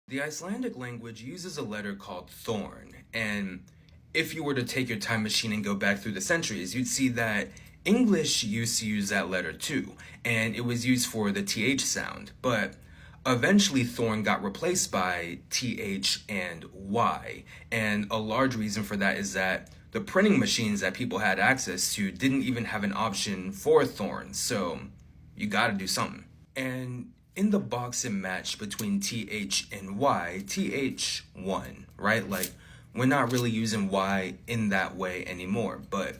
The Icelandic language uses a letter called Thorn, and if you were to take your time machine and go back through the centuries, you'd see that English used to use that letter too, and it was used for the TH sound, but eventually Thorn got replaced by TH and Y, and a large reason for that is that the printing machines that people had access to didn't even have an option for Thorn, so you gotta do something. And in the boxing match between TH and Y, TH won, right? Like, we're not really using Y in that way anymore, but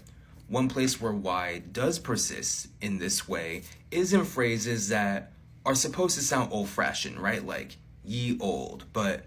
one place where Y does persist in this way is in phrases that are supposed to sound old-fashioned, right? Like, ye old. But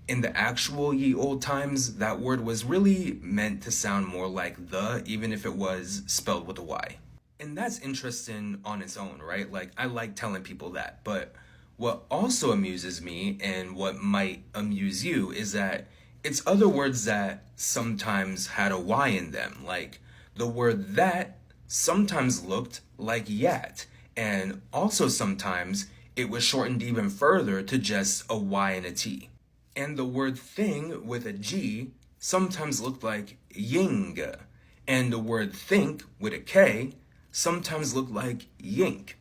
in the actual ye old times, that word was really meant to sound more like the, even if it was spelled with a Y. And that's interesting on its own, right? Like, I like telling people that. But what also amuses me and what might amuse you is that it's other words that sometimes had a Y in them. Like, the word that sometimes looked like yat. And also sometimes it was shortened even further to just a Y and a T. And the word thing with a G sometimes looked like ying. And the word think with a K sometimes look like yink.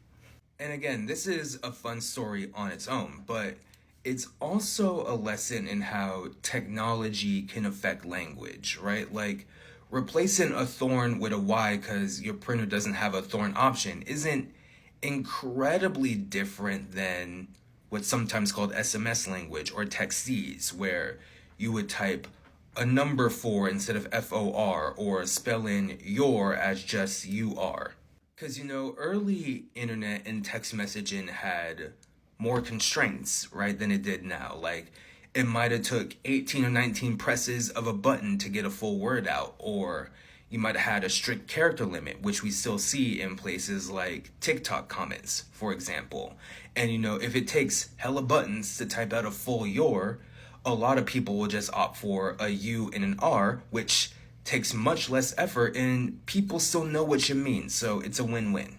And again, this is a fun story on its own, but it's also a lesson in how technology can affect language, right? Like, replacing a thorn with a Y because your printer doesn't have a thorn option isn't incredibly different than what's sometimes called SMS language or textese, where you would type a number 4 instead of FOR or spell in your as just UR. Because, early internet and text messaging had more constraints, right, than it did now. Like, it might have took 18 or 19 presses of a button to get a full word out, or you might have had a strict character limit, which we still see in places like TikTok comments, for example. And, if it takes hella buttons to type out a full your, a lot of people will just opt for a U and an R, which takes much less effort and people still know what you mean, so it's a win-win.